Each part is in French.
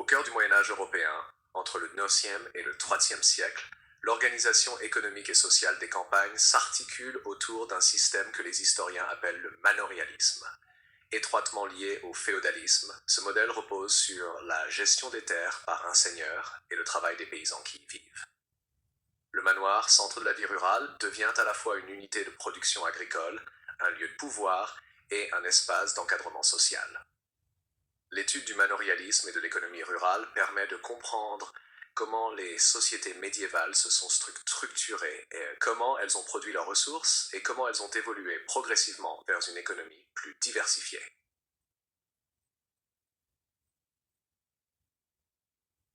Au cœur du Moyen-Âge européen, entre le IXe et le IIIe siècle, l'organisation économique et sociale des campagnes s'articule autour d'un système que les historiens appellent le manorialisme. Étroitement lié au féodalisme, ce modèle repose sur la gestion des terres par un seigneur et le travail des paysans qui y vivent. Le manoir, centre de la vie rurale, devient à la fois une unité de production agricole, un lieu de pouvoir et un espace d'encadrement social. L'étude du manorialisme et de l'économie rurale permet de comprendre comment les sociétés médiévales se sont structurées, et comment elles ont produit leurs ressources et comment elles ont évolué progressivement vers une économie plus diversifiée.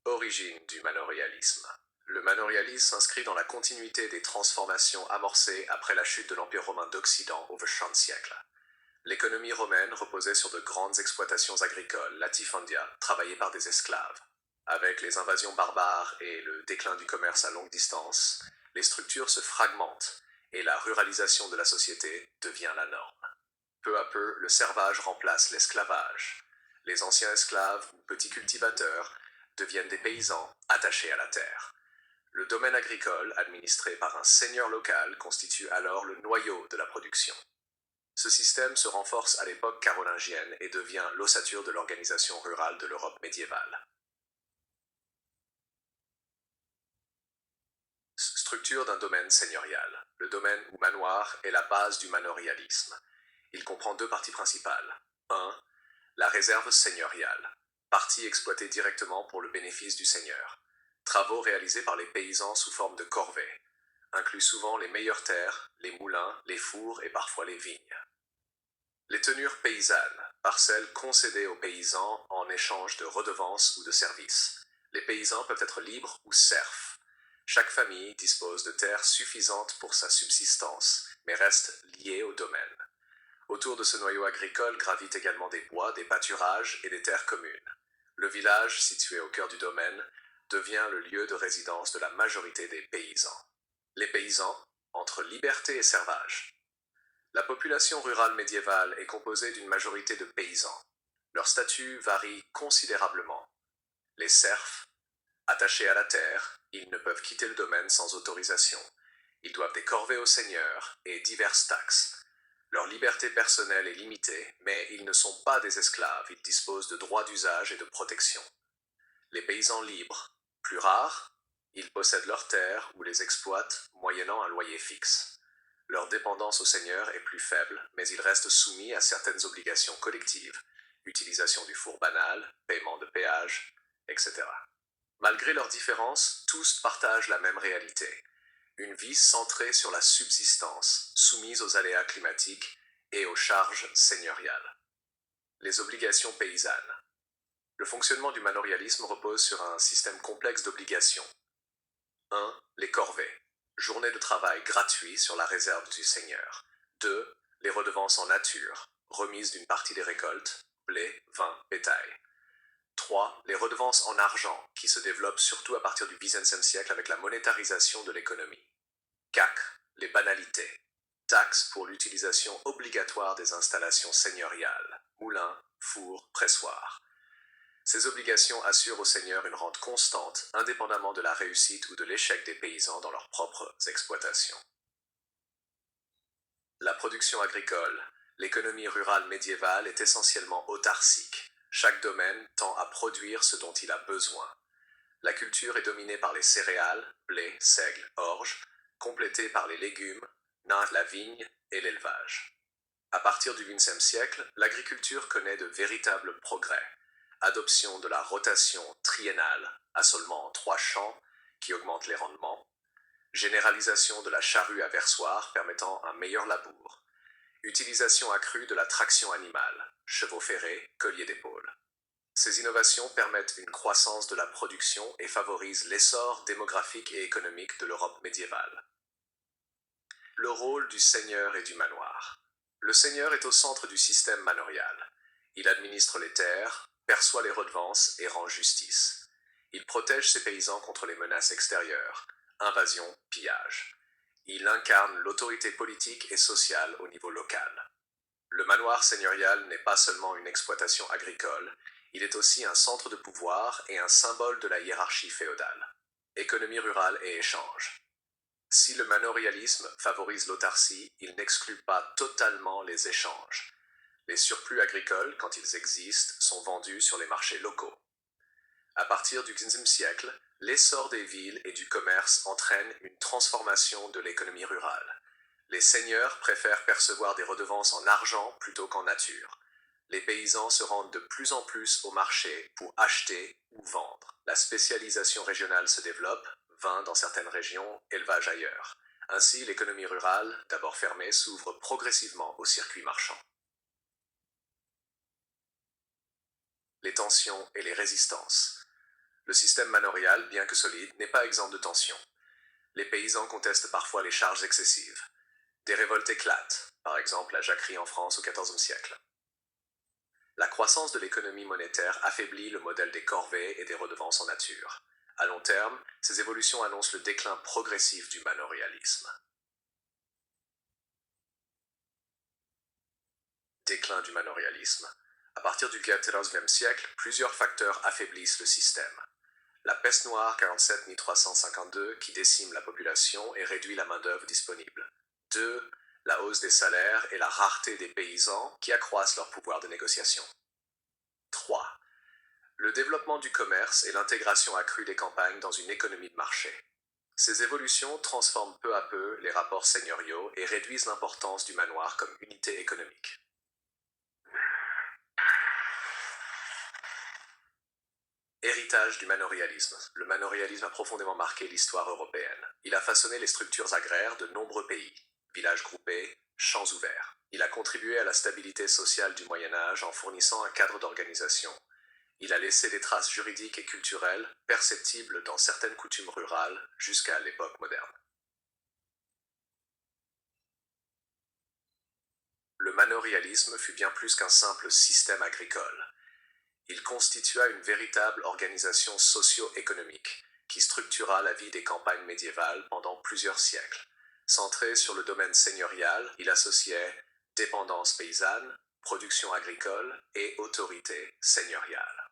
Origine du manorialisme. Le manorialisme s'inscrit dans la continuité des transformations amorcées après la chute de l'Empire romain d'Occident au XXe siècle. L'économie romaine reposait sur de grandes exploitations agricoles, latifundia, travaillées par des esclaves. Avec les invasions barbares et le déclin du commerce à longue distance, les structures se fragmentent et la ruralisation de la société devient la norme. Peu à peu, le servage remplace l'esclavage. Les anciens esclaves ou petits cultivateurs deviennent des paysans attachés à la terre. Le domaine agricole, administré par un seigneur local, constitue alors le noyau de la production. Ce système se renforce à l'époque carolingienne et devient l'ossature de l'organisation rurale de l'Europe médiévale. Structure d'un domaine seigneurial. Le domaine ou manoir est la base du manorialisme. Il comprend deux parties principales. 1. La réserve seigneuriale, partie exploitée directement pour le bénéfice du seigneur. Travaux réalisés par les paysans sous forme de corvées, incluent souvent les meilleures terres, les moulins, les fours et parfois les vignes. Les tenures paysannes, parcelles concédées aux paysans en échange de redevances ou de services. Les paysans peuvent être libres ou serfs. Chaque famille dispose de terres suffisantes pour sa subsistance, mais reste liée au domaine. Autour de ce noyau agricole gravitent également des bois, des pâturages et des terres communes. Le village, situé au cœur du domaine, devient le lieu de résidence de la majorité des paysans. Les paysans, entre liberté et servage. La population rurale médiévale est composée d'une majorité de paysans. Leur statut varie considérablement. Les serfs, attachés à la terre, ils ne peuvent quitter le domaine sans autorisation. Ils doivent des corvées au seigneur et diverses taxes. Leur liberté personnelle est limitée, mais ils ne sont pas des esclaves, ils disposent de droits d'usage et de protection. Les paysans libres, plus rares, ils possèdent leurs terres ou les exploitent moyennant un loyer fixe. Leur dépendance au seigneur est plus faible, mais ils restent soumis à certaines obligations collectives, utilisation du four banal, paiement de péage, etc. Malgré leurs différences, tous partagent la même réalité. Une vie centrée sur la subsistance, soumise aux aléas climatiques et aux charges seigneuriales. Les obligations paysannes. Le fonctionnement du manorialisme repose sur un système complexe d'obligations. 1. Les corvées. Journée de travail gratuit sur la réserve du seigneur. 2. Les redevances en nature. Remise d'une partie des récoltes, blé, vin, bétail. 3. Les redevances en argent, qui se développent surtout à partir du XIXe siècle avec la monétarisation de l'économie. 4. Les banalités. Taxes pour l'utilisation obligatoire des installations seigneuriales, moulins, fours, pressoirs. Ces obligations assurent aux seigneurs une rente constante, indépendamment de la réussite ou de l'échec des paysans dans leurs propres exploitations. La production agricole. L'économie rurale médiévale est essentiellement autarcique. Chaque domaine tend à produire ce dont il a besoin. La culture est dominée par les céréales, blé, seigle, orge, complétée par les légumes, la vigne et l'élevage. À partir du XXe siècle, l'agriculture connaît de véritables progrès. Adoption de la rotation triennale, assolement en 3 champs, qui augmente les rendements. Généralisation de la charrue à versoir permettant un meilleur labour. Utilisation accrue de la traction animale, chevaux ferrés, colliers d'épaule. Ces innovations permettent une croissance de la production et favorisent l'essor démographique et économique de l'Europe médiévale. Le rôle du seigneur et du manoir. Le seigneur est au centre du système manorial. Il administre les terres, perçoit les redevances et rend justice. Il protège ses paysans contre les menaces extérieures, invasion, pillage. Il incarne l'autorité politique et sociale au niveau local. Le manoir seigneurial n'est pas seulement une exploitation agricole, Il est aussi un centre de pouvoir et un symbole de la hiérarchie féodale. Économie rurale et échange. Si le manorialisme favorise l'autarcie, il n'exclut pas totalement les échanges. Les surplus agricoles, quand ils existent, sont vendus sur les marchés locaux. À partir du XVe siècle, l'essor des villes et du commerce entraîne une transformation de l'économie rurale. Les seigneurs préfèrent percevoir des redevances en argent plutôt qu'en nature. Les paysans se rendent de plus en plus au marché pour acheter ou vendre. La spécialisation régionale se développe, vin dans certaines régions, élevage ailleurs. Ainsi, l'économie rurale, d'abord fermée, s'ouvre progressivement au circuit marchand. Les tensions et les résistances. Le système manorial, bien que solide, n'est pas exempt de tensions. Les paysans contestent parfois les charges excessives. Des révoltes éclatent, par exemple la jacquerie en France au XIVe siècle. La croissance de l'économie monétaire affaiblit le modèle des corvées et des redevances en nature. À long terme, ces évolutions annoncent le déclin progressif du manorialisme. Déclin du manorialisme. À partir du XIVe siècle, plusieurs facteurs affaiblissent le système. La peste noire 47-1352 qui décime la population et réduit la main-d'œuvre disponible. 2. La hausse des salaires et la rareté des paysans qui accroissent leur pouvoir de négociation. 3. Le développement du commerce et l'intégration accrue des campagnes dans une économie de marché. Ces évolutions transforment peu à peu les rapports seigneuriaux et réduisent l'importance du manoir comme unité économique. Héritage du manorialisme. Le manorialisme a profondément marqué l'histoire européenne. Il a façonné les structures agraires de nombreux pays. Villages groupés, champs ouverts. Il a contribué à la stabilité sociale du Moyen-Âge en fournissant un cadre d'organisation. Il a laissé des traces juridiques et culturelles perceptibles dans certaines coutumes rurales jusqu'à l'époque moderne. Le manorialisme fut bien plus qu'un simple système agricole. Il constitua une véritable organisation socio-économique qui structura la vie des campagnes médiévales pendant plusieurs siècles. Centré sur le domaine seigneurial, il associait dépendance paysanne, production agricole et autorité seigneuriale.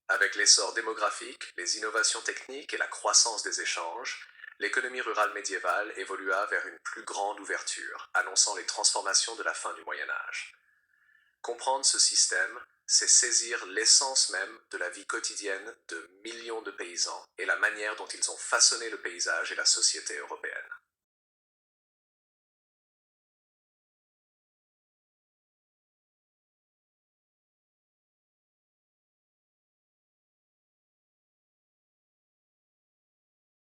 Avec l'essor démographique, les innovations techniques et la croissance des échanges, l'économie rurale médiévale évolua vers une plus grande ouverture, annonçant les transformations de la fin du Moyen Âge. Comprendre ce système, c'est saisir l'essence même de la vie quotidienne de millions de paysans et la manière dont ils ont façonné le paysage et la société européenne.